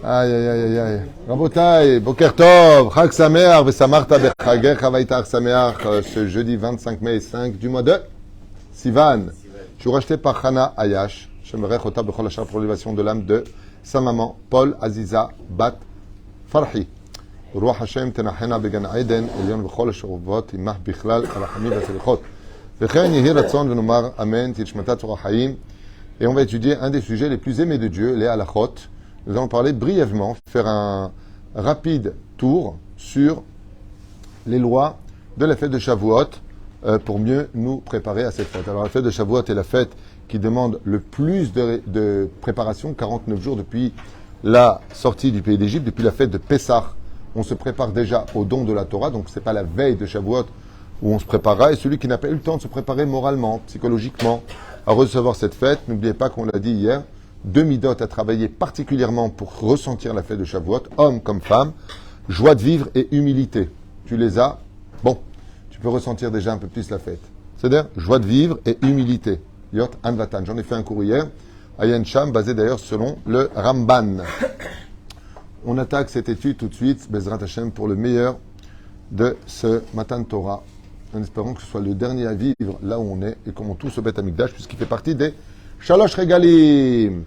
Aïe, aïe, aïe, aïe. Rabotai, Boker Tov, Chag Sameach, Vesamarta Bechagecha Vaitar Sameach, ce jeudi 25 mai 5 du mois de Sivan. Je suis racheté par Chana Ayash. J'aimerais Chota Bechol Hachar pour l'élévation de l'âme de sa maman, Paul Aziza Bat Farhi. Roi Hashem Tenachena Began Aiden, Elion Bechol Shavot, Imah Bichlal, Arachamim Vaselichot. Vechen Yehi Ratzon Venumar Amen, Tishmata Torah Haim. Et on va étudier un des sujets les plus aimés de Dieu, les halachot. Nous allons parler brièvement, faire un rapide tour sur les lois de la fête de Shavuot pour mieux nous préparer à cette fête. Alors la fête de Shavuot est la fête qui demande le plus de préparation, 49 jours depuis la sortie du pays d'Égypte, depuis la fête de Pessah. On se prépare déjà au don de la Torah, donc ce n'est pas la veille de Shavuot où on se préparera. Et celui qui n'a pas eu le temps de se préparer moralement, psychologiquement, à recevoir cette fête, n'oubliez pas qu'on l'a dit hier, deux midot à travailler particulièrement pour ressentir la fête de Shavuot, homme comme femme, joie de vivre et humilité. Tu les as, bon, tu peux ressentir déjà un peu plus la fête. C'est-à-dire joie de vivre et humilité. Yot Anvatan. J'en ai fait un cours hier, à Yan Sham, basé d'ailleurs selon le Ramban. On attaque cette étude tout de suite, Bezrat Hashem, pour le meilleur de ce Matan Torah, en espérant que ce soit le dernier à vivre là où on est et comme on tous au Beth Amikdash, puisqu'il fait partie des Shalosh Regalim.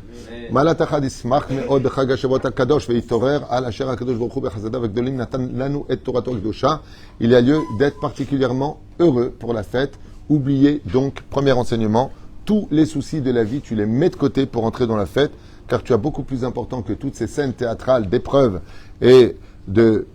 Malat Achad Ismach Meod Chag HaShavuot HaKadosh Ve'itorer Al Asher HaKadosh Baruch Hu Bechazadav V'Gdolim Natan Lanu Et Torato Kedosha. Il y a lieu d'être particulièrement heureux pour la fête. Oubliez donc, premier enseignement, tous les soucis de la vie, tu les mets de côté pour entrer dans la fête, car tu as beaucoup plus important que toutes ces scènes théâtrales d'épreuves et de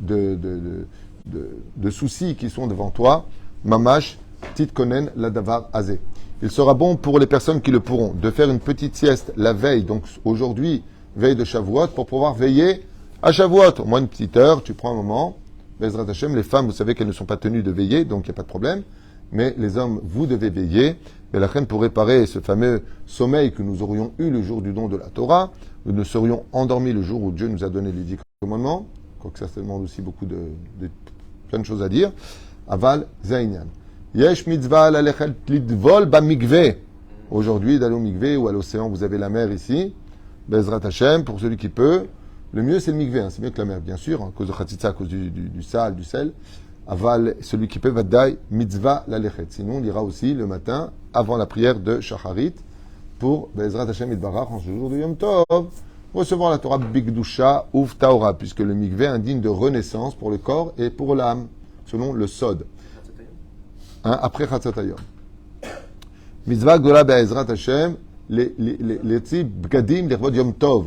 soucis qui sont devant toi. Mamash Tit Konen Ladavar Azé. Il sera bon pour les personnes qui le pourront de faire une petite sieste la veille, donc aujourd'hui, veille de Shavuot, pour pouvoir veiller à Shavuot. Au moins une petite heure, tu prends un moment. Bezrat Hashem, les femmes, vous savez qu'elles ne sont pas tenues de veiller, donc il n'y a pas de problème. Mais les hommes, vous devez veiller. Et la reine, pour réparer ce fameux sommeil que nous aurions eu le jour du don de la Torah, nous ne serions endormis le jour où Dieu nous a donné les 10 commandements, quoique ça demande aussi beaucoup plein de choses à dire. Aval Zainyan. Yesh mitzvah l'alechet lidvol bamikveh. Aujourd'hui, d'aller au mikveh ou à l'océan, vous avez la mer ici. Bezrat Hashem, pour celui qui peut. Le mieux, c'est le mikveh. C'est mieux que la mer, bien sûr, à cause de Khatitsa, à cause du sel, du sel. Aval, celui qui peut, vadai mitzvah l'alechet. Sinon, on ira aussi le matin, avant la prière de Shacharit, pour Bezrat Hashem Idbarach, en ce jour de Yom Tov, recevoir la Torah Bigdusha Uv Taora, puisque le mikveh indigne de renaissance pour le corps et pour l'âme, selon le Sod. Après Chatzot Hayom. Mitzvah Gdola Be'ezrat Hashem, les bgadim l'irvod Yom Tov.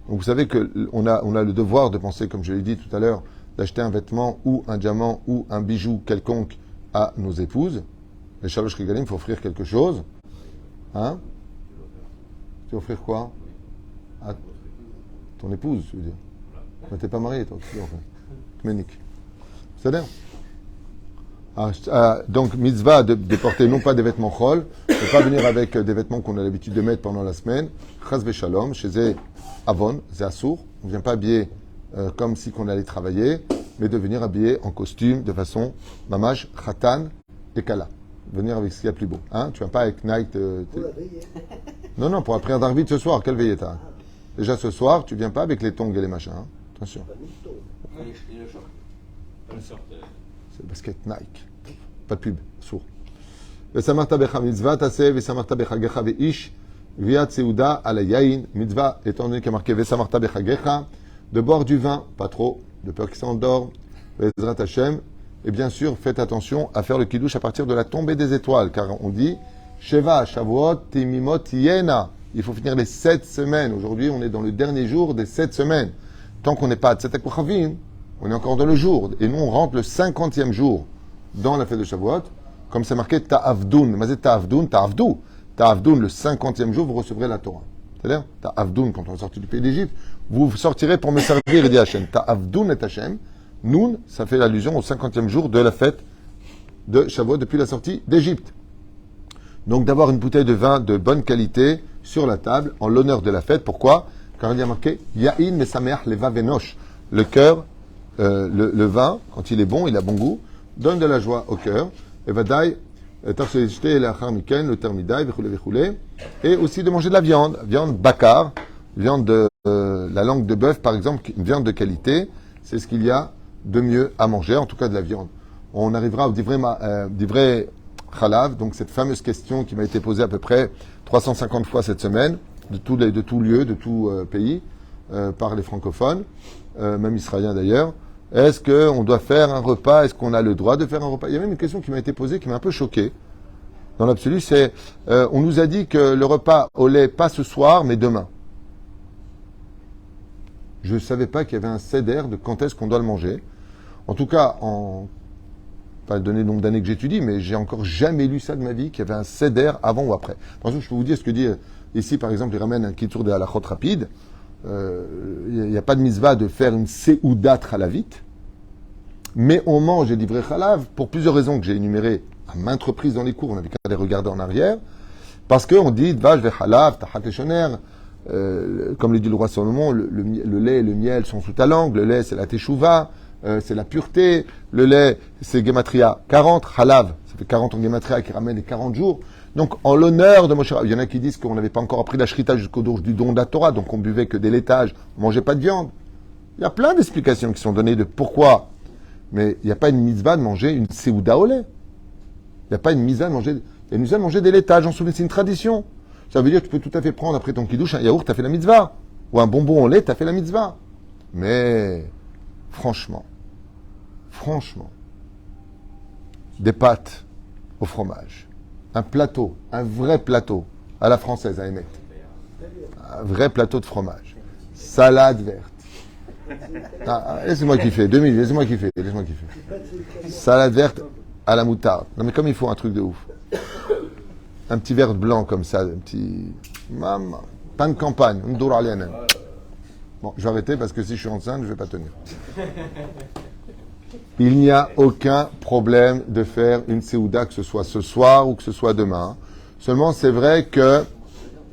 Donc vous savez qu'on a le devoir de penser, comme je l'ai dit tout à l'heure, d'acheter un vêtement ou un diamant ou un bijou quelconque à nos épouses. Les Shalosh Regalim, il faut offrir quelque chose. Hein? Tu vas offrir quoi? À ton épouse, je veux dire. Mais t'es pas marié, toi. Kmenik. C'est-à-dire? Donc, mitzvah de porter non pas des vêtements chol, ne pas venir avec des vêtements qu'on a l'habitude de mettre pendant la semaine. Chaz v'shalom, chez Zé Avon, Zé Assour. On ne vient pas habillé comme si qu'on allait travailler, mais de venir habillé en costume de façon mamash, khatan et kala. Venir avec ce qu'il y a de plus beau. Hein? Tu viens pas avec Nike. Pour la veillée. Non, pour la prière d'Arvit ce soir. Quelle veillée t'as? Déjà ce soir, tu viens pas avec les tongs et les machins. Hein? Attention. C'est le basket Nike. Pas de pub, sourd. Vesamarta becha mitzvah taseh, vesamarta bechagecha veish, viat seuda ala yain, mitzvah, étant donné qu'il y a marqué vesamarta bechagecha, de boire du vin, pas trop, de peur qu'il s'endorme, Bezrat Hashem, et bien sûr, faites attention à faire le kiddush à partir de la tombée des étoiles, car on dit, Sheva, Shavuot, Timimot, Yena. Il faut finir les 7 semaines. Aujourd'hui, on est dans le dernier jour des 7 semaines. Tant qu'on n'est pas à Tzetek Kochavim, on est encore dans le jour. Et nous, on rentre le 50e jour dans la fête de Shavuot, comme c'est marqué Ta'avdoun. Mais c'est Ta'avdoun, Ta'avdou. Ta'avdoun, le 50e jour, vous recevrez la Torah. C'est-à-dire, Ta'avdoun, quand on est sorti du pays d'Égypte, vous sortirez pour me servir, il dit Hachem. Ta'avdoun et Hachem. Noun, ça fait allusion au 50e jour de la fête de Shavuot depuis la sortie d'Égypte. Donc d'avoir une bouteille de vin de bonne qualité sur la table en l'honneur de la fête. Pourquoi? Car il y a marqué Ya'in mesameach leva venosh. Le cœur, le vin, quand il est bon, il a bon goût, donne de la joie au cœur. Et vadaï, le termidaï, et aussi de manger de la viande bakar, viande de la langue de bœuf par exemple, une viande de qualité, c'est ce qu'il y a de mieux à manger, en tout cas de la viande. On arrivera au divrei chalav, donc cette fameuse question qui m'a été posée à peu près 350 fois cette semaine, de tout lieu, de tout pays, par les francophones, même israéliens d'ailleurs. Est-ce qu'on doit faire un repas? Est-ce qu'on a le droit de faire un repas? Il y a même une question qui m'a été posée, qui m'a un peu choqué. Dans l'absolu, c'est, on nous a dit que le repas au lait, pas ce soir, mais demain. Je ne savais pas qu'il y avait un seder de quand est-ce qu'on doit le manger. En tout cas, pas donner le nombre d'années que j'étudie, mais j'ai encore jamais lu ça de ma vie, qu'il y avait un seder avant ou après. Par exemple, je peux vous dire ce que dit ici, par exemple, il ramène un kitour de halachot rapide. Il n'y a pas de mitzvah de faire une seouda tralavit, mais on mange des livrets chalav pour plusieurs raisons que j'ai énumérées à maintes reprises dans les cours, on n'avait qu'à les regarder en arrière, parce qu'on dit vache ve halav, tahat leshoner, comme le dit le roi Salomon, le lait et le miel sont sous ta langue, le lait c'est la teshuva, c'est la pureté, le lait c'est gematria 40, halav, ça fait 40 en gematria qui ramène les 40 jours. Donc, en l'honneur de Moshe Rabbeinu, il y en a qui disent qu'on n'avait pas encore appris la shrita jusqu'au jour du don de la Torah, donc on buvait que des laitages, on mangeait pas de viande. Il y a plein d'explications qui sont données de pourquoi. Mais il n'y a pas une mitzvah de manger une seouda au lait. Il n'y a pas une mitzvah de manger, il y a une mitzvah de manger des laitages, en souvenir, c'est une tradition. Ça veut dire que tu peux tout à fait prendre après ton kiddush un yaourt, tu as fait la mitzvah. Ou un bonbon au lait, tu as fait la mitzvah. Mais, franchement, des pâtes au fromage. Un plateau, un vrai plateau, à la française, à Emet. Un vrai plateau de fromage. Salade verte. Laissez-moi kiffer, 2 minutes, laissez-moi kiffer. Salade verte à la moutarde. Non mais comme il faut un truc de ouf. Un petit verre blanc comme ça, un petit... Maman. Pain de campagne, une dour alienne. Bon, je vais arrêter parce que si je suis enceinte, je ne vais pas tenir. Il n'y a aucun problème de faire une seouda, que ce soit ce soir ou que ce soit demain. Seulement, c'est vrai que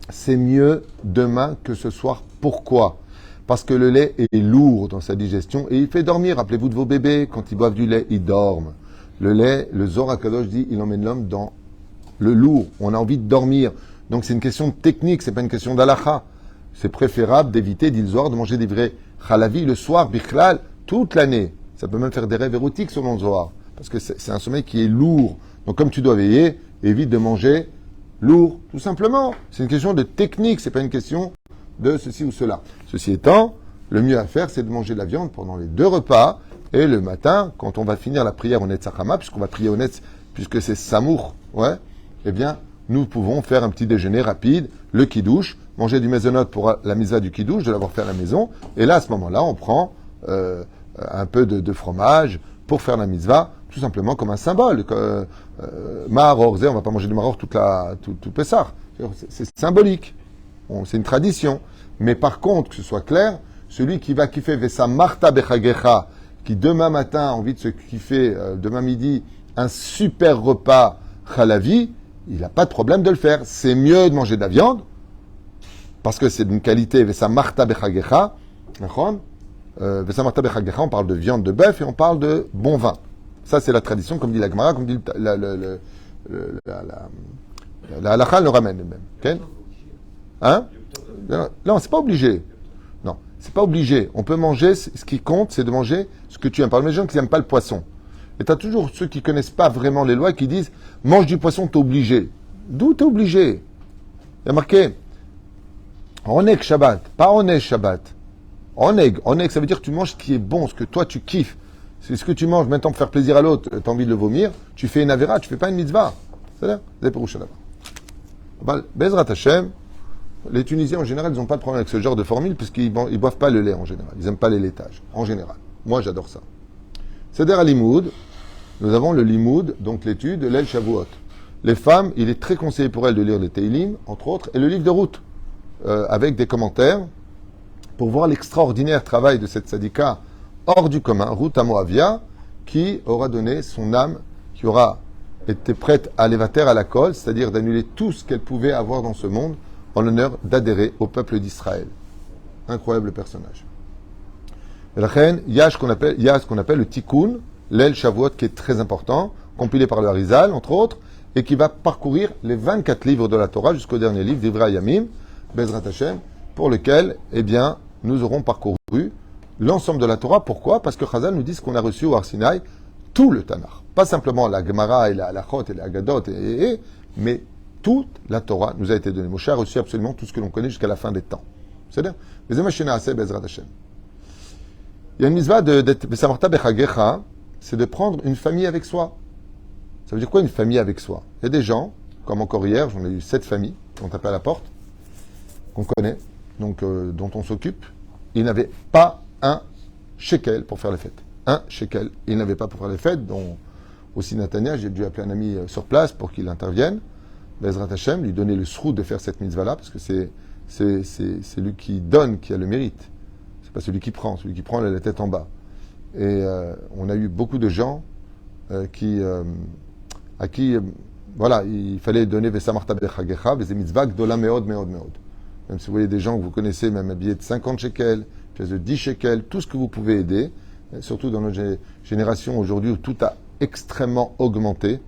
c'est mieux demain que ce soir. Pourquoi? Parce que le lait est lourd dans sa digestion et il fait dormir. Rappelez-vous de vos bébés, quand ils boivent du lait, ils dorment. Le lait, le Zohar HaKadosh dit, il emmène l'homme dans le lourd. On a envie de dormir. Donc c'est une question technique, c'est pas une question d'halakha. C'est préférable d'éviter, dit le Zohar, de manger des vrais chalavi le soir, bichlal, toute l'année. Ça peut même faire des rêves érotiques selon le Zohar. Parce que c'est un sommeil qui est lourd. Donc comme tu dois veiller, évite de manger lourd, tout simplement. C'est une question de technique, c'est pas une question de ceci ou cela. Ceci étant, le mieux à faire, c'est de manger de la viande pendant les 2 repas. Et le matin, quand on va finir la prière au Netzachama, puisqu'on va prier au Netz, puisque c'est Samour, ouais, eh bien, nous pouvons faire un petit déjeuner rapide, le kiddush, manger du maisonnote pour la misa du kiddush, de l'avoir fait à la maison. Et là, à ce moment-là, on prend un peu de fromage pour faire la mitzvah, tout simplement comme un symbole. Maror, on ne va pas manger du maror tout Pessah. C'est symbolique. C'est une tradition. Mais par contre, que ce soit clair, celui qui va kiffer Vesa Marta Bechagecha, qui demain matin a envie de se kiffer, demain midi, un super repas chalavi, il n'a pas de problème de le faire. C'est mieux de manger de la viande, parce que c'est d'une qualité Vesa Marta Bechagecha. Vesa Marta Bechagecha, on parle de viande de bœuf et on parle de bon vin. Ça, c'est la tradition, comme dit la Gemara, comme dit la halakha le ramène même. Okay? Hein? Non, c'est pas obligé. Non, c'est pas obligé. On peut manger, ce qui compte, c'est de manger ce que tu aimes. Par exemple, les gens qui n'aiment pas le poisson. Et tu as toujours ceux qui connaissent pas vraiment les lois qui disent « mange du poisson, t'es obligé ». D'où t'es obligé? Il y a marqué « oneg Shabbat », pas « oneg Shabbat ». Oneg, ça veut dire que tu manges ce qui est bon, ce que toi tu kiffes. C'est ce que tu manges, maintenant pour faire plaisir à l'autre, tu as envie de le vomir, tu fais une avéra, tu fais pas une mitzvah. C'est-à-dire, Bezrat Hashem, les Tunisiens en général, ils n'ont pas de problème avec ce genre de formule puisqu'ils ne boivent pas le lait en général. Ils n'aiment pas les laitages, en général. Moi, j'adore ça. Seder al-Limoud, nous avons le Limoud, donc l'étude de l'El Shavuot. Les femmes, il est très conseillé pour elles de lire les Teilim, entre autres, et le livre de Ruth, avec des commentaires, pour voir l'extraordinaire travail de cette sadika hors du commun, Ruth Amoavia, qui aura donné son âme, qui aura été prête à l'évater à la colle, c'est-à-dire d'annuler tout ce qu'elle pouvait avoir dans ce monde, en l'honneur d'adhérer au peuple d'Israël. Incroyable personnage. Et la reine, il y a ce qu'on appelle le Tikkun, l'El Shavuot, qui est très important, compilé par le Harizal, entre autres, et qui va parcourir les 24 livres de la Torah jusqu'au dernier livre, Divrei Yamim, Bezrat Hashem, pour lequel, eh bien, nous aurons parcouru l'ensemble de la Torah. Pourquoi? Parce que Chazal nous dit qu'on a reçu au Har Sinaï tout le Tanakh. Pas simplement la Gemara et la Halachot et la Agadot, mais toute la Torah nous a été donnée. Moshe a reçu absolument tout ce que l'on connaît jusqu'à la fin des temps. C'est-à-dire, les Zemashina Aseh Bezrat Hashem. Il y a une mitzvah d'être Besamarta Bechagecha, c'est de prendre une famille avec soi. Ça veut dire quoi une famille avec soi? Il y a des gens, comme encore hier, j'en ai eu 7 familles qui ont tapé à la porte, qu'on connaît, donc dont on s'occupe. Ils n'avaient pas un shekel pour faire les fêtes. Un shekel. Ils n'avaient pas pour faire les fêtes, dont aussi Nathania, j'ai dû appeler un ami sur place pour qu'il intervienne. Bezrat Hashem, lui donner le sroud de faire cette mitzvah-là, parce que c'est celui qui donne qui a le mérite. C'est pas celui qui prend. Celui qui prend, il a la tête en bas. Et on a eu beaucoup de gens à qui, voilà, il fallait donner Vesamarta Bechagecha, Vese mitzvah gdola meod, meod, meod. Même si vous voyez des gens que vous connaissez, même habillés de 50 shekels, pièces de 10 shekels, tout ce que vous pouvez aider, surtout dans notre génération aujourd'hui où tout a extrêmement augmenté,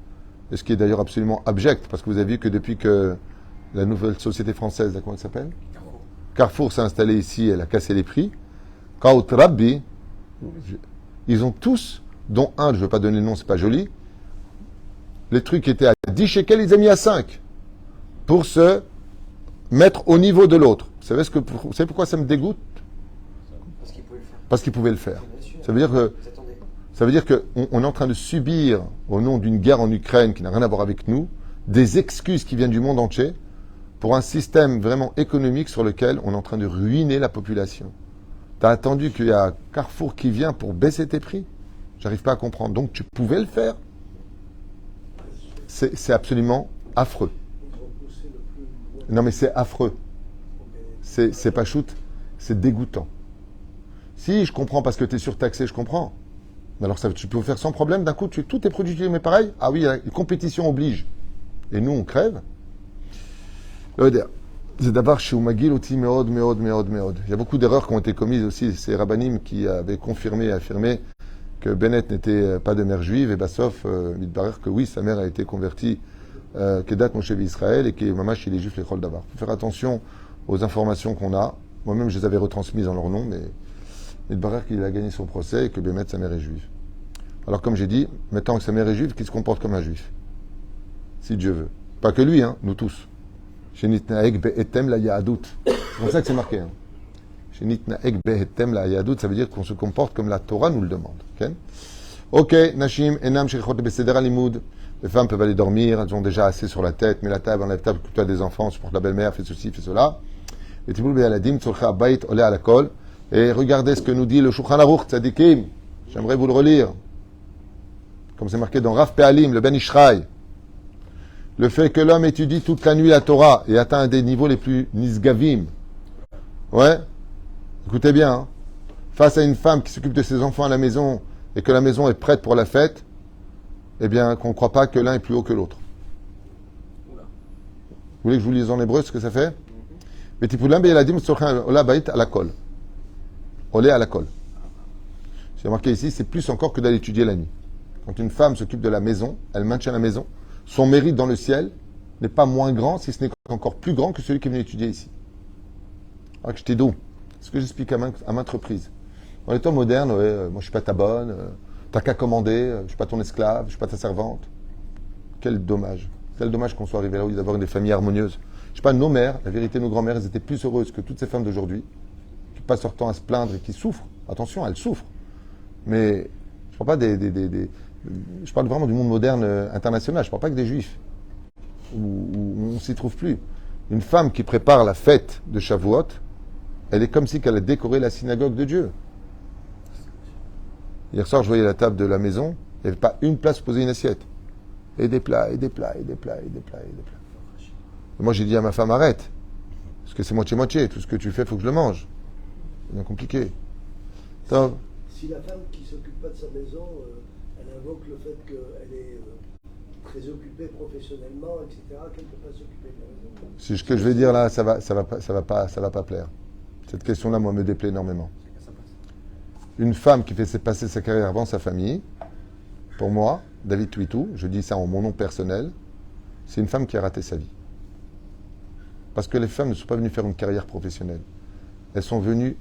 et ce qui est d'ailleurs absolument abject, parce que vous avez vu que depuis que la nouvelle société française, comment elle s'appelle? Carrefour s'est installé ici, elle a cassé les prix. Kaut Rabbi, ils ont tous, dont un, je ne veux pas donner le nom, c'est pas joli, les trucs qui étaient à 10 shekels, ils ont mis à 5 pour se mettre au niveau de l'autre. Vous savez pourquoi ça me dégoûte? Parce qu'ils pouvaient le faire. Parce qu'ils pouvaient le faire. Ça veut dire qu'on est en train de subir, au nom d'une guerre en Ukraine qui n'a rien à voir avec nous, des excuses qui viennent du monde entier pour un système vraiment économique sur lequel on est en train de ruiner la population. Tu as attendu qu'il y a Carrefour qui vient pour baisser tes prix? J'arrive pas à comprendre. Donc tu pouvais le faire? C'est absolument affreux. Non mais c'est affreux. C'est pas shoot, c'est dégoûtant. Si, je comprends parce que tu es surtaxé, je comprends. Mais alors ça, tu peux faire sans problème, d'un coup, tous tes produits, mais pareil. Ah oui, la compétition oblige. Et nous, on crève. C'est d'abord chez Umagil Oti Meod, Meod, Meod, Meod. Il y a beaucoup d'erreurs qui ont été commises aussi. C'est Rabbanim qui avaient confirmé et affirmé que Bennett n'était pas de mère juive, et Bassof, Midbarer, que oui, sa mère a été convertie, Kedat Moshe Israël, et que Mamash, il est juif, les Chol Davar. Il faut faire attention aux informations qu'on a. Moi-même, je les avais retransmises en leur nom, mais Midbarer qu'il a gagné son procès et que Bennett, sa mère est juive. Alors, comme j'ai dit, maintenant que sa mère est juive, qu'il se comporte comme un juif. Si Dieu veut. Pas que lui, nous tous. Shenitnaeg be'etem la yahadout. C'est comme ça que c'est marqué. Shenitnaeg be'etem la yahadout, ça veut dire qu'on se comporte comme la Torah nous le demande. Ok, Nashim, Enam, Shechot, Beseder Alimoud. Les femmes peuvent aller dormir, elles ont déjà assez sur la tête, mets la table, enlève la table, occupe-toi des enfants, supporte la belle-mère, fais ceci, fais cela. Et Tiboul Be'aladim, Tzolcha Bayit, Olé à la kol. Et regardez ce que nous dit le Shulchan Aruch Tzadikim. J'aimerais vous le relire. Comme c'est marqué dans Rav Pe'alim, le Ben Ishraï. Le fait que l'homme étudie toute la nuit la Torah et atteint un des niveaux les plus nisgavim. Ouais. Écoutez bien. Face à une femme qui s'occupe de ses enfants à la maison et que la maison est prête pour la fête, eh bien, qu'on ne croit pas que l'un est plus haut que l'autre. Vous voulez que je vous lise en hébreu ce que ça fait? Mais Tipoulam Be'eladim Tzorchan Ola Bait à la colle. Olé à la colle. J'ai marqué ici, c'est plus encore que d'aller étudier la nuit. Quand une femme s'occupe de la maison, elle maintient la maison. Son mérite dans le ciel n'est pas moins grand, si ce n'est encore plus grand que celui qui est venu étudier ici. Alors que je t'ai dit, ce que j'explique à maintes reprises. Dans les temps modernes, moi je suis pas ta bonne, t'as qu'à commander, je suis pas ton esclave, je suis pas ta servante. Quel dommage. Quel dommage qu'on soit arrivé là où il y a des familles harmonieuses. Je sais pas, nos mères, la vérité, nos grand-mères, elles étaient plus heureuses que toutes ces femmes d'aujourd'hui, qui passent leur temps à se plaindre et qui souffrent. Attention, elles souffrent. Mais je parle pas je parle vraiment du monde moderne international. Je ne parle pas que des juifs, où on ne s'y trouve plus. Une femme qui prépare la fête de Shavuot, elle est comme si elle a décoré la synagogue de Dieu. Hier soir, je voyais la table de la maison, il n'y avait pas une place pour poser une assiette. Et des plats, et des plats, et des plats, et des plats, et des plats. Et moi, j'ai dit à ma femme, arrête. Parce que c'est moitié-moitié. Tout ce que tu fais, il faut que je le mange. C'est bien compliqué. Si la femme qui ne s'occupe pas de sa maison, elle invoque le fait qu'elle est très occupée professionnellement, etc., qu'elle ne peut pas s'occuper de la maison. Si ce que je vais dire là, ça va pas plaire. Cette question-là, moi, me déplaît énormément. Une femme qui fait passer sa carrière avant sa famille, pour moi, David Twitou, je dis ça en mon nom personnel, c'est une femme qui a raté sa vie. Parce que les femmes ne sont pas venues faire une carrière professionnelle. Elles sont venues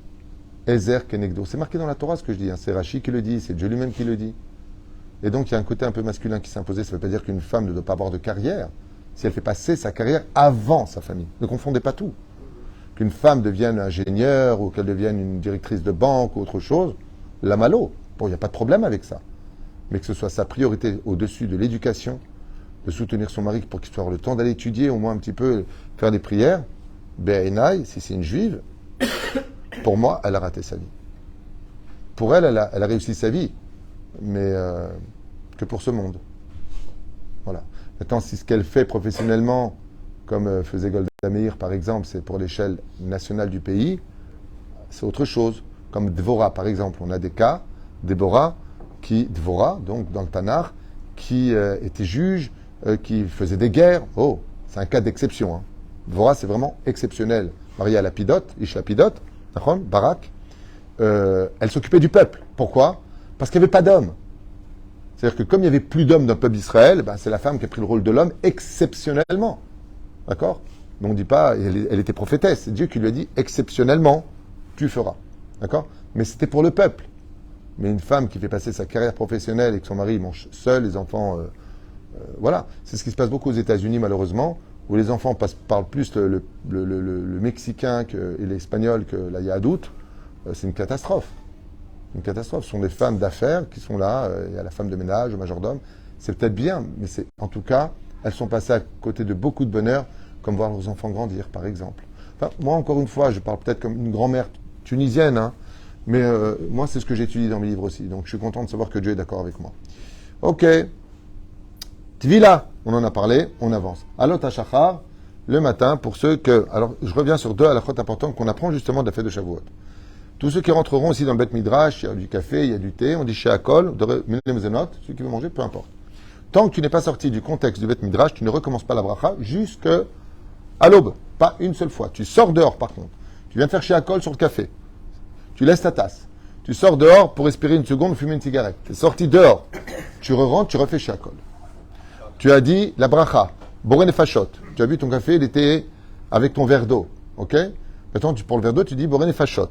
Ezer Kenegdo. C'est marqué dans la Torah ce que je dis. Hein. C'est Rashi qui le dit, c'est Dieu lui-même qui le dit. Et donc il y a un côté un peu masculin qui s'est imposé. Ça ne veut pas dire qu'une femme ne doit pas avoir de carrière si elle fait passer sa carrière avant sa famille. Ne confondez pas tout. Qu'une femme devienne ingénieure ou qu'elle devienne une directrice de banque ou autre chose, la malo. Bon, il n'y a pas de problème avec ça. Mais que ce soit sa priorité au-dessus de l'éducation, de soutenir son mari pour qu'il soit le temps d'aller étudier, au moins un petit peu, faire des prières, Be'enaï, si c'est une juive, pour moi, elle a raté sa vie. Pour elle, elle a réussi sa vie, mais que pour ce monde. Voilà. Maintenant, si ce qu'elle fait professionnellement, comme faisait Golda Meir, par exemple, c'est pour l'échelle nationale du pays, c'est autre chose. Comme Dvorah, par exemple. On a des cas, Déborah, Dvorah, donc dans le Tanakh, qui était juge, qui faisait des guerres. Oh, c'est un cas d'exception. Hein. Dvorah, c'est vraiment exceptionnel. Mariée à Lapidote, Ish Lapidote, Barak, elle s'occupait du peuple. Pourquoi? Parce qu'il n'y avait pas d'hommes. C'est-à-dire que comme il n'y avait plus d'hommes dans le peuple d'Israël, ben, c'est la femme qui a pris le rôle de l'homme exceptionnellement. D'accord? Mais on ne dit pas, elle était prophétesse. C'est Dieu qui lui a dit, exceptionnellement, tu feras. D'accord? Mais c'était pour le peuple. Mais une femme qui fait passer sa carrière professionnelle et que son mari mange seul, les enfants... voilà. C'est ce qui se passe beaucoup aux États-Unis, malheureusement, où les enfants parlent plus le mexicain et l'espagnol que la yahadout. C'est une catastrophe. Une catastrophe. Ce sont des femmes d'affaires qui sont là. Il y a la femme de ménage, le majordome. C'est peut-être bien, mais en tout cas, elles sont passées à côté de beaucoup de bonheur, comme voir leurs enfants grandir, par exemple. Enfin, moi, encore une fois, je parle peut-être comme une grand-mère tunisienne, hein, mais moi, c'est ce que j'étudie dans mes livres aussi. Donc, je suis content de savoir que Dieu est d'accord avec moi. Ok. Tvila, on en a parlé, on avance. Alot HaShachar, le matin, pour ceux que... Alors, je reviens sur deux halakhot importantes qu'on apprend justement de la fête de Shavuot. Tous ceux qui rentreront aussi dans le Beth Midrash, il y a du café, il y a du thé, on dit chez Akol, ceux qui veulent manger, peu importe. Tant que tu n'es pas sorti du contexte du Beth Midrash, tu ne recommences pas la bracha jusqu'à l'aube. Pas une seule fois. Tu sors dehors, par contre. Tu viens de faire chez Akol sur le café. Tu laisses ta tasse. Tu sors dehors pour respirer une seconde, fumer une cigarette. Tu es sorti dehors. Tu rentres, tu refais chez Akol. Tu as dit la bracha, Boré Nefashot. Tu as bu ton café, il était avec ton verre d'eau. Ok? Maintenant, pour le verre d'eau, tu dis Boré Nefashot.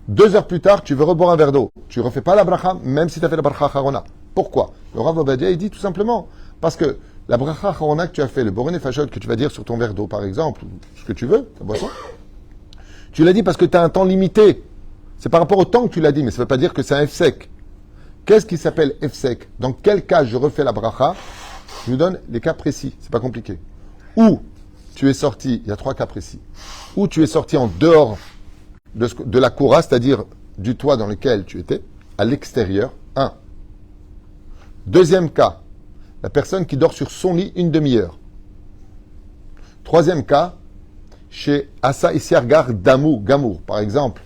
2 heures plus tard, tu veux reboire un verre d'eau. Tu ne refais pas la bracha, même si tu as fait la bracha Harona. Pourquoi? Le Rav Ovadia, il dit tout simplement, parce que la bracha Harona que tu as fait, le Boré Nefashot que tu vas dire sur ton verre d'eau, par exemple, ou ce que tu veux, ta boisson, tu l'as dit parce que tu as un temps limité. C'est par rapport au temps que tu l'as dit, mais ça ne veut pas dire que c'est un F-sec. Qu'est-ce qui s'appelle F-sec? Dans quel cas je refais la bracha? Je vous donne les cas précis, c'est pas compliqué. Où tu es sorti, il y a 3 cas précis. Où tu es sorti en dehors de la coura, c'est-à-dire du toit dans lequel tu étais, à l'extérieur, 1. Deuxième cas, la personne qui dort sur son lit une demi-heure. Troisième cas, chez Assa Issiargar Gamour, par exemple.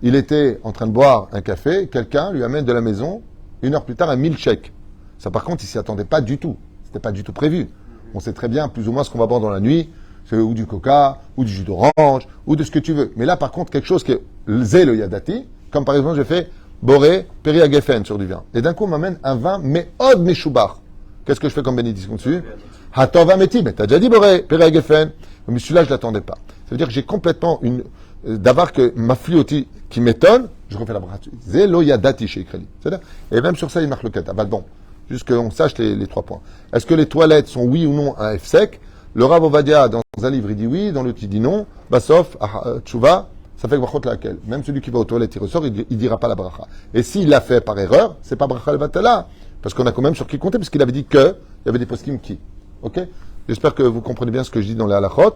Il était en train de boire un café, quelqu'un lui amène de la maison, 1 heure plus tard, un milkshake. Ça, par contre, il s'y attendait pas du tout. C'était pas du tout prévu. On sait très bien, plus ou moins, ce qu'on va boire dans la nuit. C'est ou du coca, ou du jus d'orange, ou de ce que tu veux. Mais là, par contre, quelque chose qui est le yadati, comme par exemple, j'ai fait boré, periagefen sur du vin. Et d'un coup, on m'amène un vin, mais od meshoubar. Qu'est-ce que je fais comme bénédiction dessus? Hatov ameti, mais t'as déjà dit boré, periagefen. Mais celui-là, je l'attendais pas. Ça veut dire que j'ai complètement d'avoir que ma flioti qui m'étonne, je refais la bracha. Zelo yadati chez Ikreli. C'est-à-dire, et même sur ça, il marque le ket. Ah bah bon, juste qu'on sache les 3 points. Est-ce que les toilettes sont oui ou non un F sec? Le Rav Ovadia, dans un livre, il dit oui, dans l'autre, il dit non. Bassof, tchouva, ça fait que brachot laquelle. Même celui qui va aux toilettes, il ressort, il dira pas la bracha. Et s'il l'a fait par erreur, c'est pas bracha levatala. Parce qu'on a quand même sur qui compter, parce qu'il avait dit que, il y avait des poskim qui. Ok? J'espère que vous comprenez bien ce que je dis dans les halachot.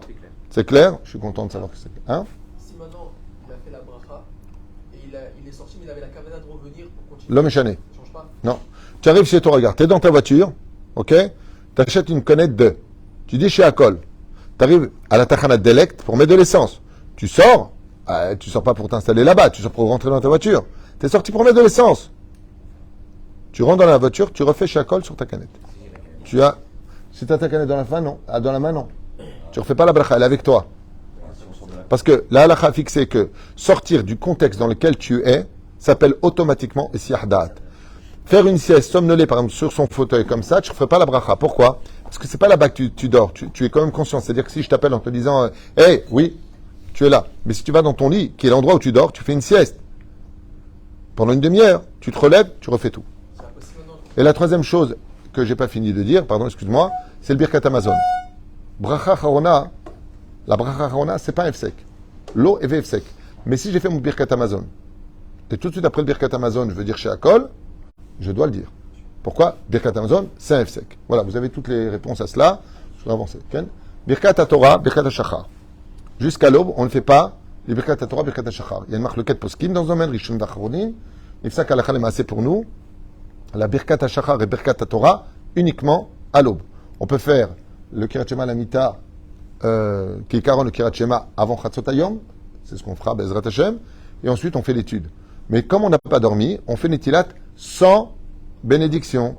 C'est clair? Je suis content de savoir que c'est clair. Hein? Si maintenant, il a fait la bracha, et il est sorti, mais il avait la kavana de revenir pour continuer. L'homme est chané. Ça change pas? Non. Tu arrives chez toi, regarde, tu es dans ta voiture, ok? Tu achètes une canette de. Tu dis chez Akol. Tu arrives à la Tachana d'Elect pour mettre de l'essence. Tu sors pas pour t'installer là-bas, tu sors pour rentrer dans ta voiture. Tu es sorti pour mettre de l'essence. Tu rentres dans la voiture, tu refais chez Akol sur ta canette. Si tu as ta canette dans la main, non. Dans la main, non. Tu refais pas la bracha, elle est avec toi. Parce que la halakha a fixé que sortir du contexte dans lequel tu es s'appelle automatiquement Siyahdat. Faire une sieste somnolée, par exemple, sur son fauteuil comme ça, tu ne refais pas la bracha. Pourquoi? Parce que c'est pas là-bas que tu dors. Tu es quand même conscient. C'est-à-dire que si je t'appelle en te disant hey, oui, tu es là. Mais si tu vas dans ton lit, qui est l'endroit où tu dors, tu fais une sieste. Pendant une demi-heure, tu te relèves, tu refais tout. C'est impossible maintenant. Et la troisième chose que j'ai pas fini de dire, pardon, excuse-moi, c'est le Birkat Amazon. Bracha Harona, la Bracha Harona, c'est pas un F-sec. L'eau est F-sec. Mais si j'ai fait mon Birkat Amazon, et tout de suite après le Birkat Amazon, je veux dire chez Akol, je dois le dire. Pourquoi? Birkat Amazon, c'est un F-sec. Voilà, vous avez toutes les réponses à cela. Je vais avancer. Okay? Birkat Torah, Birkat HaShachar. Jusqu'à l'aube, on ne fait pas les Birkat Torah, Birkat HaShachar. Il y a une marque le poskim dans ce domaine, Rishon Vacharonim. Nifsak Halakha Lemaaseh pour nous. La Birkat HaShachar et Birkat Torah uniquement à l'aube. On peut faire le Kirat Shema Lamita, qui est le Kirat Shema avant Chatzot Hayom. C'est ce qu'on fera, Bezrat Hashem. Et ensuite, on fait l'étude. Mais comme on n'a pas dormi, on fait Netilat sans bénédiction.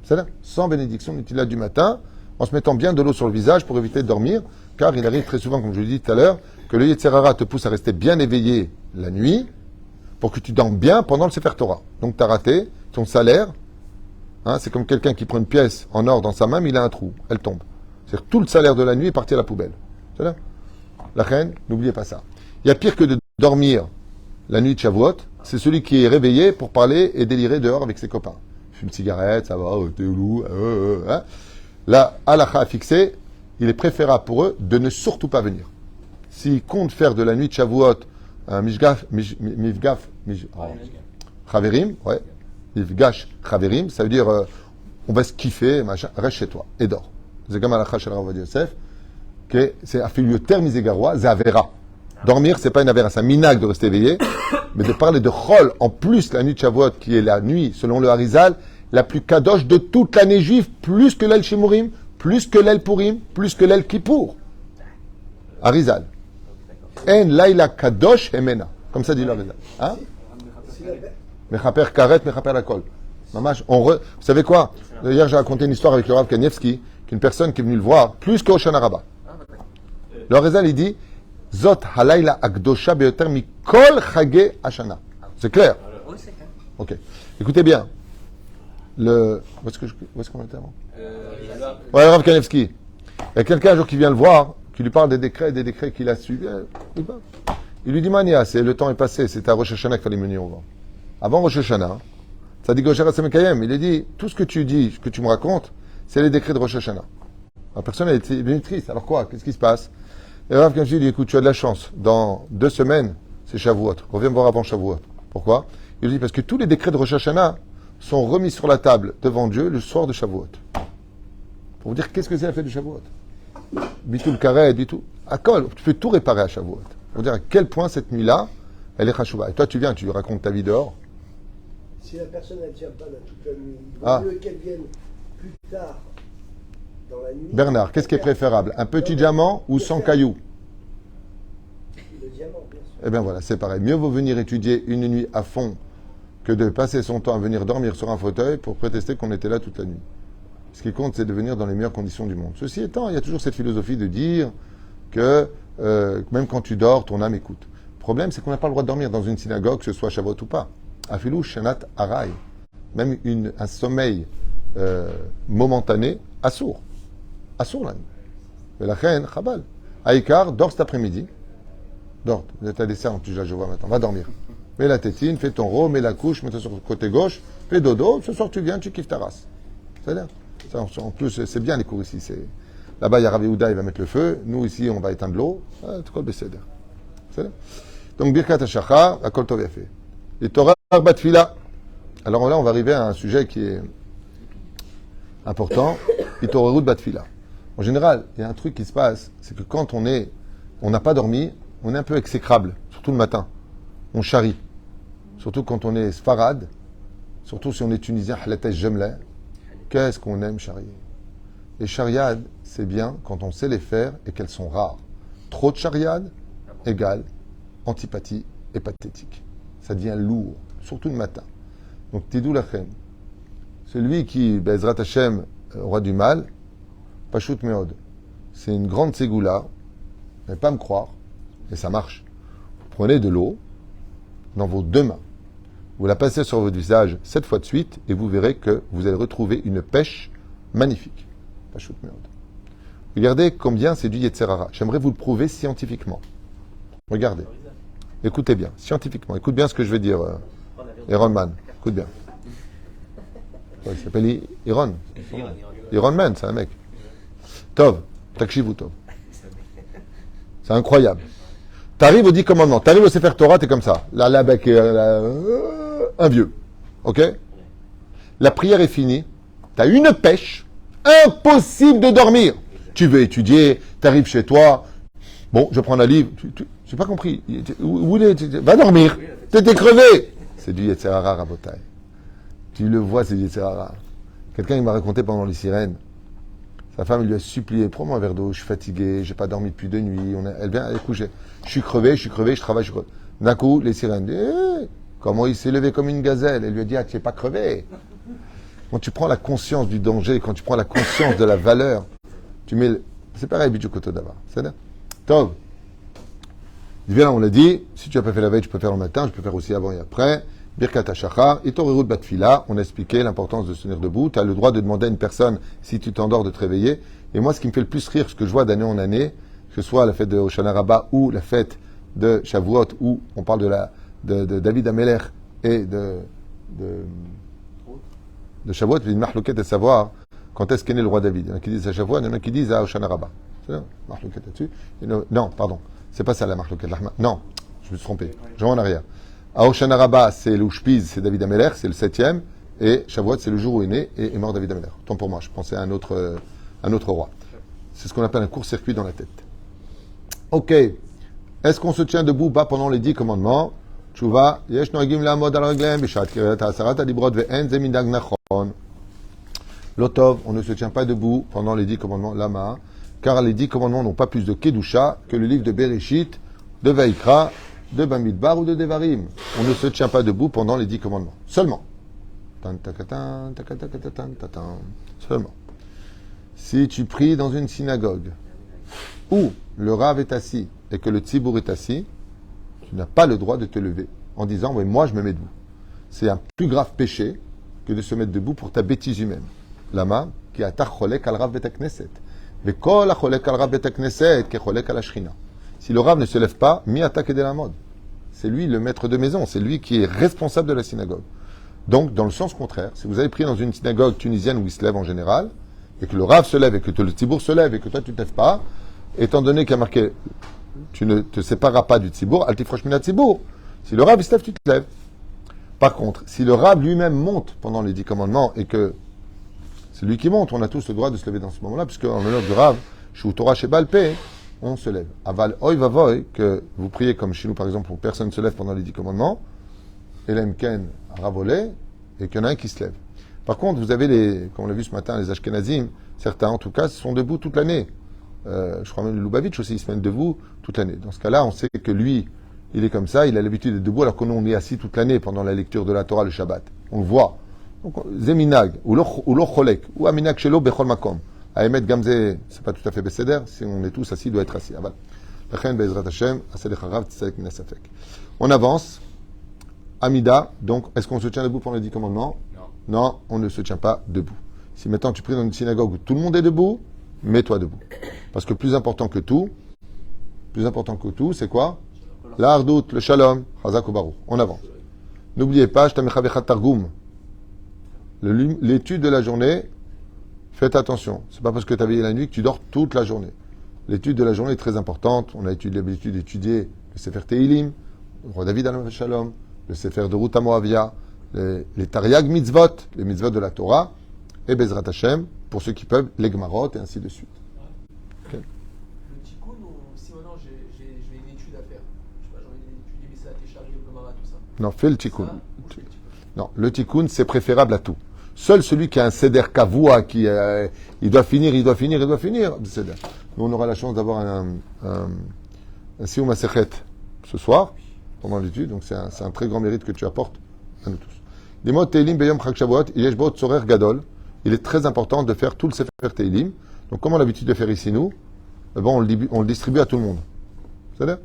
C'est-à-dire sans bénédiction, Netilat du matin, en se mettant bien de l'eau sur le visage pour éviter de dormir, car il arrive très souvent, comme je l'ai dit tout à l'heure, que le Yetzer Hara te pousse à rester bien éveillé la nuit pour que tu dormes bien pendant le Sefer Torah. Donc tu as raté ton salaire. Hein, c'est comme quelqu'un qui prend une pièce en or dans sa main, mais il a un trou. Elle tombe. C'est-à-dire tout le salaire de la nuit est parti à la poubelle. C'est-à-dire la reine, n'oubliez pas ça. Il y a pire que de dormir la nuit de Shavuot, c'est celui qui est réveillé pour parler et délirer dehors avec ses copains. Fume une cigarette, ça va, t'es loup, hein. La halakha a fixé, il est préférable pour eux de ne surtout pas venir. S'ils comptent faire de la nuit de Shavuot un Chaverim, ouais, Mifgash Chaverim, ça veut dire on va se kiffer, machin, reste chez toi et dors. C'est comme halakha shel Rav Ovadia Yosef, que c'est affiliateur miségarois, c'est avera. Dormir, c'est pas une avera, c'est un minag de rester éveillé, mais de parler de Chol, en plus la nuit de Shavuot, qui est la nuit, selon le Harizal, la plus kadosh de toute l'année juive, plus que l'El Shimurim, plus que l'El Purim, plus que l'El Kippour. Harizal. En laila kadosh hemena. Comme ça dit le Harizal. Hein? Mechaper karet, mechaper la kol. Mamash, vous savez quoi? Hier, j'ai raconté une histoire avec le Rav Kanievski, qu'une personne qui est venue le voir, plus qu'au Shana Rabbah. Le Harizal, il dit, Zot halayla akdosha beyoter mikol chage hashana. C'est clair? Oui, c'est clair. Ok. Écoutez bien. Où est-ce qu'on était avant? Ouais, Rav Kanievski. Il y a quelqu'un un jour qui vient le voir, qui lui parle des décrets qu'il a suivis. Il lui dit, Mania, le temps est passé, c'était à Rosh Hashanah qu'il fallait venir au vent. Avant Rosh Hashanah, ça dit Gosher Hasemekayem, il a dit, tout ce que tu dis, ce que tu me racontes, c'est les décrets de Rosh Hashanah. La personne, elle était bien triste. Alors quoi? Qu'est-ce qui se passe? Et Rav Kanievski dit, écoute, tu as de la chance. Dans 2 semaines, c'est Shavuot. Reviens me voir avant Shavuot. Pourquoi? Il lui dit, parce que tous les décrets de Rosh Hashanah sont remis sur la table devant Dieu le soir de Shavuot. Pour vous dire qu'est-ce que c'est la fête de Shavuot. Bitul karet, bitul. Akol, tu peux tout réparer à Shavuot. Pour vous dire à quel point cette nuit-là, elle est chashouva. Et toi, tu viens, tu lui racontes ta vie dehors. Si la personne ne tient pas là toute la nuit, il vaut mieux qu'elle vienne plus tard dans la nuit. Bernard, qu'est-ce qui est préférable? Un petit diamant ou 100 cailloux? Le diamant, bien sûr. Eh bien voilà, c'est pareil. Mieux vaut venir étudier une nuit à fond que de passer son temps à venir dormir sur un fauteuil pour prétester qu'on était là toute la nuit. Ce qui compte, c'est de venir dans les meilleures conditions du monde. Ceci étant, il y a toujours cette philosophie de dire que même quand tu dors, ton âme écoute. Le problème, c'est qu'on n'a pas le droit de dormir dans une synagogue, que ce soit Shavuot ou pas. Afilou, Shanat, Arai. Même un sommeil momentané, assourd. Assourd la nuit. Mais la reine, Chabal. Aïkar, dors cet après-midi. Dors. Tu as des cernes en plus, là, je vois maintenant. Va dormir. Mets la tétine, fais ton rot, mets la couche, mets-toi sur le côté gauche, fais dodo. Ce soir, tu viens, tu kiffes ta race. C'est-à-dire ça, en plus, c'est bien les cours ici. Là-bas, il y a Rav Yehuda, il va mettre le feu. Nous, ici, on va éteindre l'eau. Tout quoi, c'est-à-dire. Donc, Birkat HaShachar, Akol Tov Yafé. Et Torah Batfila. Alors là, on va arriver à un sujet qui est important. Et Torah Batfila. En général, il y a un truc qui se passe, c'est que quand on n'a pas dormi, on est un peu exécrable, surtout le matin. On charrie. Surtout quand on est sfarad, surtout si on est tunisien, halatesh jemla. Qu'est-ce qu'on aime charrier? Les chariades, c'est bien quand on sait les faire et qu'elles sont rares. Trop de chariades égale antipathie et pathétique. Ça devient lourd, surtout le matin. Donc, Tidou Lachem, celui qui, Bezrat Hashem, aura du mal, Pashut Meod, c'est une grande ségoula, mais pas me croire, et ça marche. Vous prenez de l'eau dans vos 2 mains, vous la passez sur votre visage 7 fois de suite, et vous verrez que vous allez retrouver une pêche magnifique. Pachout Meod. Regardez combien c'est du Yetzer Hara. J'aimerais vous le prouver scientifiquement. Regardez. Écoutez bien, scientifiquement. Écoute bien ce que je vais dire, Iron Man. Écoute bien. Ouais, il s'appelle Iron. Iron Man, c'est un mec. Tov, Takshivu Tov. C'est incroyable. T'arrives au 10 commandements, t'arrives au Sefer Torah, t'es comme ça. Là, avec un vieux. Ok? La prière est finie. T'as une pêche. Impossible de dormir. Tu veux étudier, t'arrives chez toi. Bon, je prends la livre. J'ai pas compris. Va dormir. T'étais crevé. C'est du Yetzer Hara, Rabotai. Tu le vois, c'est du Yetzer Hara. Quelqu'un il m'a raconté pendant les sirènes. Sa femme lui a supplié, prends-moi un verre d'eau, je suis fatigué, j'ai pas dormi depuis 2 nuits. Elle vient, elle est couchée. Je suis crevé, je travaille, je suis crevé. D'un coup, les sirènes disent, comment il s'est levé comme une gazelle. Elle lui a dit, tu n'es pas crevé. Quand tu prends la conscience du danger, quand tu prends la conscience de la valeur, tu mets. C'est pareil, Bidjou Koto d'Ava. C'est là. Tov. Bien, on l'a dit, si tu n'as pas fait la veille, tu peux faire le matin, je peux faire aussi avant et après. Birkat HaShachar, Itorerut Batfila, on a expliqué l'importance de se tenir debout. Tu as le droit de demander à une personne, si tu t'endors, de te réveiller. Et moi, ce qui me fait le plus rire, ce que je vois d'année en année, que ce soit la fête de Hoshana Rabbah ou la fête de Shavuot, où on parle de David Ameler et de Shavuot, il y a une marloquette à savoir quand est-ce qu'est né le roi David. Il y en a qui disent à Shavuot, il y en a qui disent à Hoshana Rabbah. C'est ça, marloquette là-dessus. Non, pardon, c'est pas ça la marloquette. Non, je me suis trompé. Je vais en arrière. À Hoshana Rabbah, c'est l'Ushpiz, c'est David Ameler, c'est le 7e. Et Shavuot, c'est le jour où est né et est mort David Ameler. Tant pour moi, je pensais à un autre roi. C'est ce qu'on appelle un court-circuit dans la tête. Ok. Est-ce qu'on se tient debout pas pendant les 10 commandements? Tchouva, yesh noagim la'amod al reglem, bishat kiryat ha'asarat hadibrot ve'en ze mindag nachon. Lotov, on ne se tient pas debout pendant les 10 commandements, lama, car les 10 commandements n'ont pas plus de kedusha que le livre de Bereshit, de Vaikra, de Bamidbar ou de Devarim. On ne se tient pas debout pendant les 10 commandements. Seulement. Seulement. Si tu pries dans une synagogue où le Rav est assis et que le Tzibour est assis, tu n'as pas le droit de te lever en disant oui, moi je me mets debout. C'est un plus grave péché que de se mettre debout pour ta bêtise humaine. Lama, qui a cholek al Rav betakneset. Vekol cholek al Rav betakneset ke cholek al Shrina. Si le Rav ne se lève pas, mi attaque de la mode. C'est lui le maître de maison, c'est lui qui est responsable de la synagogue. Donc, dans le sens contraire, si vous allez prier dans une synagogue tunisienne où il se lève en général, et que le Rav se lève, et que le Tzibour se lève, et que toi tu ne te lèves pas, étant donné qu'il y a marqué, tu ne te sépareras pas du Tzibour, altifrosh mina Tzibour. Si le Rav il se lève, tu te lèves. Par contre, si le Rav lui-même monte pendant les 10 commandements, et que c'est lui qui monte, on a tous le droit de se lever dans ce moment-là, puisque en l'honneur du Rav, Shu Torah Shebal Peh, on se lève. Aval Oy Vavoy, que vous priez comme chez nous par exemple, où personne ne se lève pendant les 10 commandements, Elem Ken Ravolé, et qu'il y en a un qui se lève. Par contre, vous avez comme on l'a vu ce matin, les Ashkenazim, certains en tout cas, sont debout toute l'année. Je crois même le Lubavitch aussi, ils se mettent debout toute l'année. Dans ce cas-là, on sait que lui, il est comme ça, il a l'habitude d'être debout, alors que nous, on est assis toute l'année pendant la lecture de la Torah le Shabbat. On le voit. Donc, Zeminag, ou lo cholek, ou aminag shelo bechol makom. À Emet Gamze, c'est pas tout à fait Besséder, si on est tous assis, il doit être assis. On avance. Amida, donc, est-ce qu'on se tient debout pendant les 10 commandements? Non, on ne se tient pas debout. Si maintenant tu pries dans une synagogue où tout le monde est debout, mets-toi debout. Parce que plus important que tout, c'est quoi? L'ardout, le shalom, chazak ou baruch. On avance. N'oubliez pas, Shtamechavechat Targum. L'étude de la journée, faites attention. C'est pas parce que tu as veillé la nuit que tu dors toute la journée. L'étude de la journée est très importante. On a l'habitude d'étudier le Sefer Tehilim, le roi David Alav Shalom, le Sefer de Ruth Moavia, les Tariag Mitzvot, les Mitzvot de la Torah, et Bezrat Hashem, pour ceux qui peuvent, les Gmarot, et ainsi de suite. Okay. Le Tikkun, si maintenant j'ai une étude à faire, je sais pas, j'ai envie d'étudier Messat et Shari, le Gemara, tout ça. Non, fais le Tikkun. Non, le Tikkun, c'est préférable à tout. Seul celui qui a un Seder Kavua, qui il doit finir, Seder. Nous, on aura la chance d'avoir un Siyum Masechet ce soir, pendant l'étude, donc c'est un très grand mérite que tu apportes à nous tous. Dis-moi, Teilim Beyom Chag Shavuot, Yesh Bo Tzorer Gadol. Il est très important de faire tout le Sefer Teilim. Donc, comme on a l'habitude de faire ici, nous, on le distribue à tout le monde. C'est-à-dire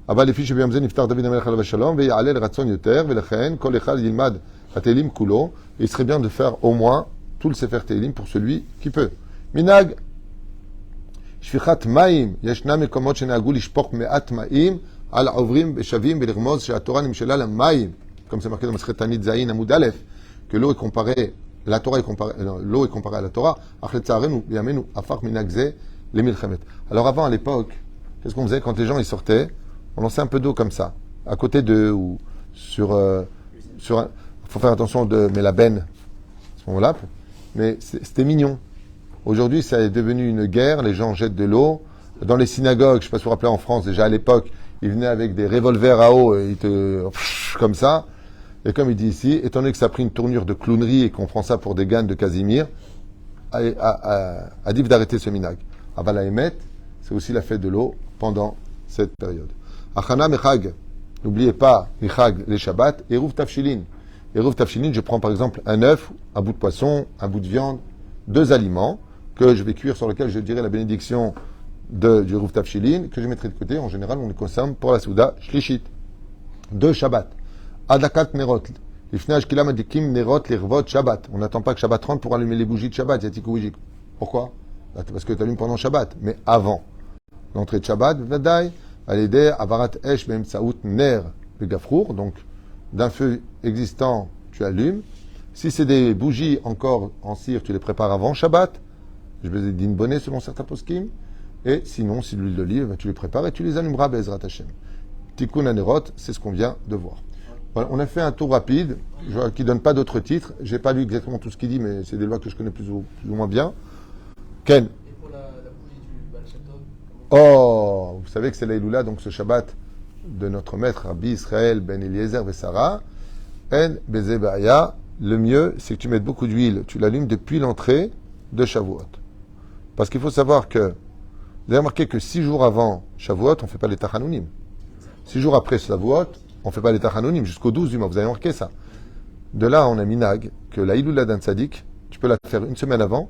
אבל לפי שביום זה נפטר דוד המלך עליו השלום ויעלה לרצון יותר ולכן כל אחד ילמד התהילים כולו. Il serait bien de faire au moins tout le Sefer Teilim pour celui qui peut. Minag, שפיכת מים, ישנם מקומות שנהגו לשפוך מעט מים על העוברים ושבים ולרמוז שהתורה נמשלה למים, comme c'est marqué dans Masechet Tanit Zayin Amoud Aleph, que l'eau est comparée, la Torah est comparée, l'eau est comparée à la Torah, אך לצערנו, בימינו, הפך מנהג זה למלחמת. Alors avant, à l'époque, qu'est-ce qu'on faisait quand les gens ils sortaient? On lançait un peu d'eau comme ça, à côté d'eux ou sur un... faut faire attention de mais la benne, à ce moment-là, mais c'était mignon. Aujourd'hui, ça est devenu une guerre, les gens jettent de l'eau. Dans les synagogues, je ne sais pas si vous vous rappelez en France, déjà à l'époque, ils venaient avec des revolvers à eau, et ils te... comme ça. Et comme il dit ici, étant donné que ça a pris une tournure de clownerie et qu'on prend ça pour des gannes de Casimir, a dit d'arrêter ce minag. Aval Haemet, c'est aussi la fête de l'eau pendant cette période. Achana Mechag, n'oubliez pas, Mechag, les Shabbats, Eruv Tafshilin. Eruv Tafshilin, je prends par exemple un œuf, un bout de poisson, un bout de viande, 2 aliments que je vais cuire, sur lesquels je dirai la bénédiction du Eruv Tafshilin, que je mettrai de côté. En général, on les consomme pour la Souda Shlishit. 2 Shabbat. Adakat Nerot. Ifnaj Kilam Adikim Nerot Lirvot Shabbat. On n'attend pas que Shabbat rentre pour allumer les bougies de Shabbat. Yatikou Bougie. Pourquoi? Parce que tu allumes pendant Shabbat, mais avant l'entrée de Shabbat, Vadaï, à l'aider Avarat Esh Beim Saout Ner Begafrour. Donc, d'un feu existant, tu allumes. Si c'est des bougies encore en cire, tu les prépares avant Shabbat. Je vous ai dit une bonne selon certains poskim. Et sinon, si de l'huile d'olive, tu les prépares et tu les allumeras, Bezrat Hashem. Tikkun Anerot, c'est ce qu'on vient de voir. Voilà, on a fait un tour rapide, qui ne donne pas d'autres titres. Je n'ai pas lu exactement tout ce qu'il dit, mais c'est des lois que je connais plus ou moins bien. Ken. Et pour la bougie du Baal Shem Tov, Oh, vous savez que c'est l'Aïloula, donc ce Shabbat de notre maître Rabbi Israël Ben Eliezer Vessara. En Bezebaya, le mieux, c'est que tu mettes beaucoup d'huile. Tu l'allumes depuis l'entrée de Shavuot. Parce qu'il faut savoir que, vous avez remarqué que 6 jours avant Shavuot, on ne fait pas les Tachanounim. 6 jours après Shavuot, on ne fait pas les Tachanounim jusqu'au 12 du mois. Vous avez remarqué ça. De là, on a minag que la Iloula d'un tzaddik, tu peux la faire une semaine avant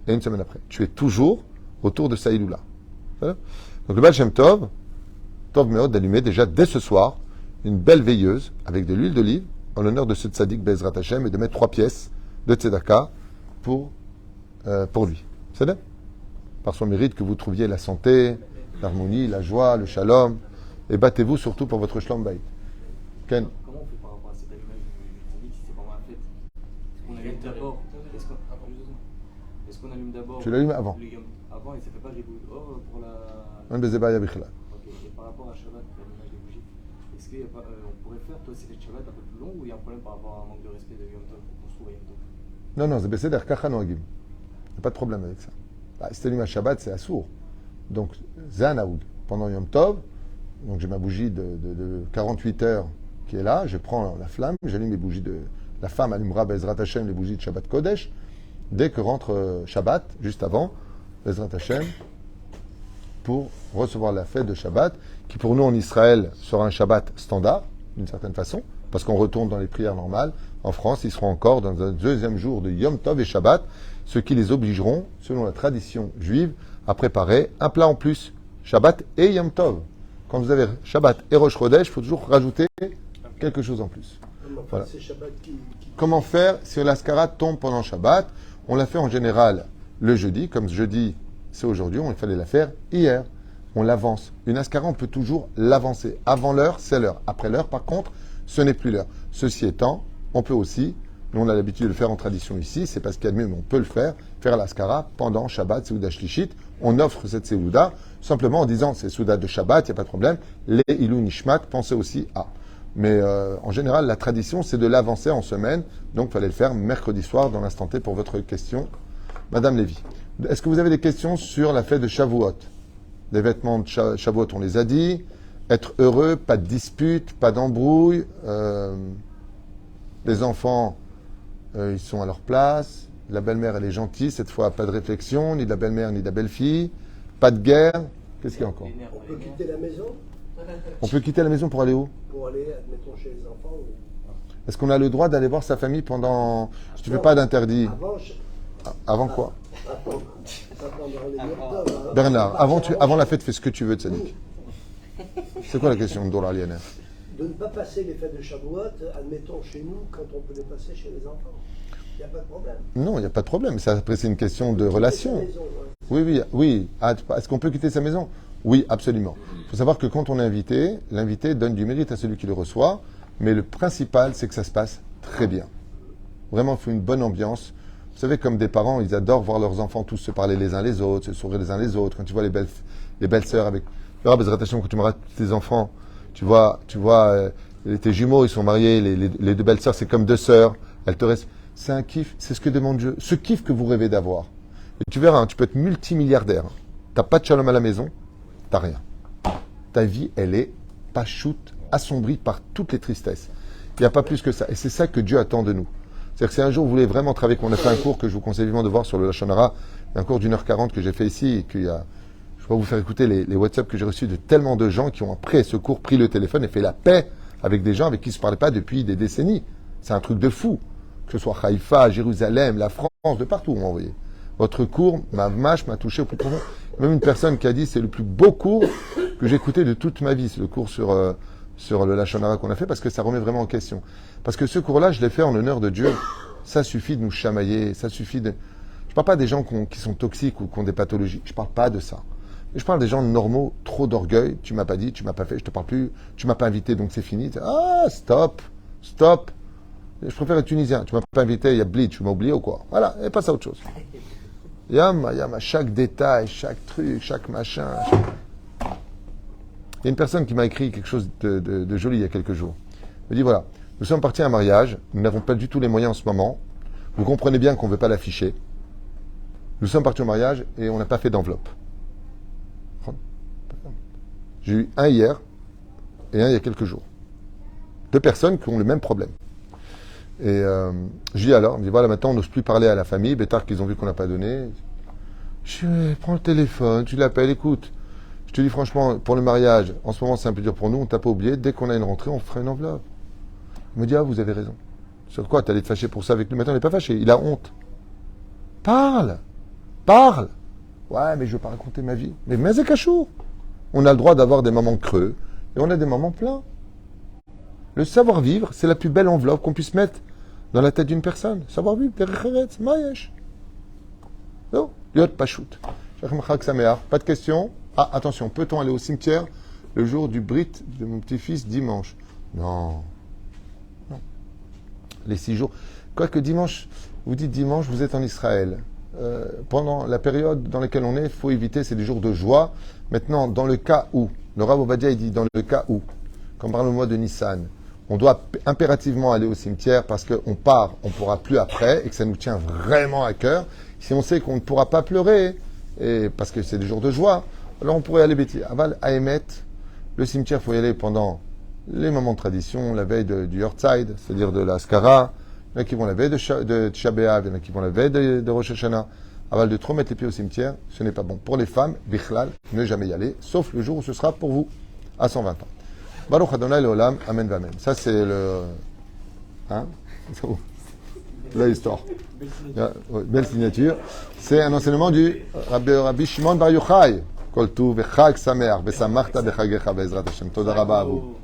et une semaine après. Tu es toujours autour de sa Iloula. Donc le Baal Shem Tov, Tov Meod d'allumer déjà dès ce soir une belle veilleuse avec de l'huile d'olive en l'honneur de ce tzaddik Bezrat Hashem et de mettre 3 pièces de tzedaka pour lui. C'est là. Par son mérite que vous trouviez la santé, l'harmonie, la joie, le shalom. Et battez-vous surtout pour votre shalom bayit. Ken. Comment on fait par rapport à cette allumage du tzaddik si c'est pendant la fête? On allume d'abord. Est-ce qu'on allume d'abord? Tu l'allumes avant. Avant et ça fait pas riboud. Or pour la. Un bezebaya bichla. Ok. Et par rapport à Shabbat, l'allumage des bougies, est-ce qu'on pourrait faire toi c'était Shabbat un peu plus long ou il y a un problème par rapport à un manque de respect de Yom Tov qu'on se trouve à Yom Tov? Non, c'est beseder kacha noagim. Il n'y a pas de problème avec ça. Si tu allumes à Shabbat, c'est assour. Donc, zanaoud. Pendant Yom Tov, donc j'ai ma bougie de 48 heures qui est là, je prends la flamme, j'allume les bougies de... La femme allumera Bezrat Hashem les bougies de Shabbat Kodesh. Dès que rentre Shabbat, juste avant, Bezrat Hashem, pour recevoir la fête de Shabbat, qui pour nous en Israël sera un Shabbat standard, d'une certaine façon, parce qu'on retourne dans les prières normales. En France, ils seront encore dans un 2e jour de Yom Tov et Shabbat, ce qui les obligeront, selon la tradition juive, à préparer un plat en plus, Shabbat et Yom Tov. Quand vous avez Shabbat et Rosh Chodesh, il faut toujours rajouter quelque chose en plus. Voilà. C'est Shabbat qui... Comment faire si l'Askara tombe pendant Shabbat? On l'a fait en général le jeudi, comme jeudi c'est aujourd'hui, on fallait la faire hier. On l'avance. Une Askara, on peut toujours l'avancer. Avant l'heure, c'est l'heure. Après l'heure, par contre, ce n'est plus l'heure. Ceci étant, on peut aussi, nous on a l'habitude de le faire en tradition ici, c'est parce qu'il y a mieux, mais on peut le faire l'Askara pendant Shabbat, Seuda Shlishit. On offre cette Seuda simplement en disant c'est Seuda de Shabbat, il n'y a pas de problème. Les Ilou Nishmat, pensez aussi à. Mais en général, la tradition, c'est de l'avancer en semaine. Donc, il fallait le faire mercredi soir dans l'instant T pour votre question. Madame Lévy, est-ce que vous avez des questions sur la fête de Shavuot? Les vêtements de Shavuot, on les a dit. Être heureux, pas de dispute, pas d'embrouille. Les enfants, ils sont à leur place. La belle-mère, elle est gentille. Cette fois, pas de réflexion, ni de la belle-mère, ni de la belle-fille. Pas de guerre. Qu'est-ce qu'il y a encore? On peut quitter la maison On peut quitter la maison pour aller où? pour aller, admettons, chez les enfants. Est-ce qu'on a le droit d'aller voir sa famille pendant... Si tu ne fais pas d'interdit. Avant quoi? Pas pendant les Yom Tov, hein. Bernard, avant la fête, fais ce que tu veux, Tzadik. C'est quoi la question de Dora Lianer? De ne pas passer les fêtes de Shavuot, admettons, chez nous, quand on peut les passer chez les enfants. Il n'y a pas de problème. Non, il n'y a pas de problème. Ça, après, c'est une question de relation. Quitter sa maison, ouais. Oui. Ah, est-ce qu'on peut quitter sa maison? Oui, absolument. Il faut savoir que quand on est invité, l'invité donne du mérite à celui qui le reçoit, mais le principal, c'est que ça se passe très bien. Vraiment, il faut une bonne ambiance. Vous savez, comme des parents, ils adorent voir leurs enfants tous se parler les uns les autres, se sourire les uns les autres. Quand tu vois les belles sœurs avec... quand tu me rates tes enfants, tu vois tes jumeaux, ils sont mariés, les deux belles sœurs, c'est comme deux sœurs. Elles te restent... C'est un kiff, c'est ce que demande Dieu. Ce kiff que vous rêvez d'avoir. Et tu verras, hein, tu peux être multimilliardaire. T'as pas de shalom à la maison, t'as rien. Ta vie, elle est pas shoot, assombrie par toutes les tristesses. Il n'y a pas plus que ça. Et c'est ça que Dieu attend de nous. C'est-à-dire que si un jour vous voulez vraiment travailler, qu'on a fait un cours que je vous conseille vivement de voir sur le Lashon Hara, un cours d'1h40 que j'ai fait ici, et qu'il y a, je vais vous faire écouter les WhatsApp que j'ai reçus de tellement de gens qui ont après ce cours pris le téléphone et fait la paix avec des gens avec qui ils ne se parlaient pas depuis des décennies. C'est un truc de fou. Que ce soit Haïfa, Jérusalem, la France, de partout, on m'a envoyé. Votre cours m'a touché au plus profond. Même une personne qui a dit c'est le plus beau cours que j'ai écouté de toute ma vie. C'est le cours sur le Lashon Hara qu'on a fait parce que ça remet vraiment en question. Parce que ce cours-là, je l'ai fait en l'honneur de Dieu. Ça suffit de nous chamailler, ça suffit de... Je parle pas des gens qui sont toxiques ou qui ont des pathologies. Je parle pas de ça. Mais je parle des gens normaux, trop d'orgueil. Tu m'as pas dit, tu m'as pas fait, je te parle plus. Tu m'as pas invité, donc c'est fini. Ah, stop. Je préfère être tunisien. Tu m'as pas invité, il y a Blitz, tu m'as oublié ou quoi? Voilà, et passe à autre chose. Yama, chaque détail, chaque truc, chaque machin. Il y a une personne qui m'a écrit quelque chose de joli il y a quelques jours. Il me dit voilà, nous sommes partis à un mariage, nous n'avons pas du tout les moyens en ce moment. Vous comprenez bien qu'on ne veut pas l'afficher. Nous sommes partis au mariage et on n'a pas fait d'enveloppe. J'ai eu un hier et un il y a quelques jours. Deux personnes qui ont le même problème. Et je dis alors, il me dit voilà, maintenant on n'ose plus parler à la famille, bêtard qu'ils ont vu qu'on n'a pas donné. Je dis prends le téléphone, tu l'appelles, écoute. Je te dis franchement, pour le mariage, en ce moment c'est un peu dur pour nous, on t'a pas oublié, dès qu'on a une rentrée, on fera une enveloppe. Il me dit, ah vous avez raison. Sur quoi, t'allais te fâcher pour ça avec lui? Maintenant il n'est pas fâché, il a honte. Parle. Ouais, mais je veux pas raconter ma vie. Mais c'est cachou. On a le droit d'avoir des moments creux, et on a des moments pleins. Le savoir-vivre, c'est la plus belle enveloppe qu'on puisse mettre dans la tête d'une personne. Savoir-vivre, Terecheret, Mayesh. Non, Yot Pachout. Pas de questions? Ah, attention, peut-on aller au cimetière le jour du brit de mon petit-fils dimanche? Non. Les 6 jours. Quoique dimanche, vous dites dimanche, vous êtes en Israël. Pendant la période dans laquelle on est, il faut éviter, c'est des jours de joie. Maintenant, dans le cas où, le Rav Ovadia, il dit, dans le cas où, comme par le mois de Nissan, on doit impérativement aller au cimetière parce qu'on part, on ne pourra plus après, et que ça nous tient vraiment à cœur. Si on sait qu'on ne pourra pas pleurer, et parce que c'est des jours de joie, alors on pourrait aller bêtir. Aval, Ahemet, le cimetière, il faut y aller pendant les moments de tradition, la veille du Yortzeit, c'est-à-dire de la Skara. Il y en a qui vont la veille de Tisha B'Av, il y en a qui vont la veille de Rosh Hashanah. Aval, de trop mettre les pieds au cimetière, ce n'est pas bon. Pour les femmes, Bichlal, ne jamais y aller, sauf le jour où ce sera pour vous, à 120 ans. Baruch Adonai Leolam, Amen Vamen. Ça, c'est le... Hein? La histoire. Belle signature. C'est un enseignement du Rabbi Shimon Bar Yochai. Kol tu v'chag sameach v'samachta b'chagecha be'ezrat Hashem. Toda rabba à vous.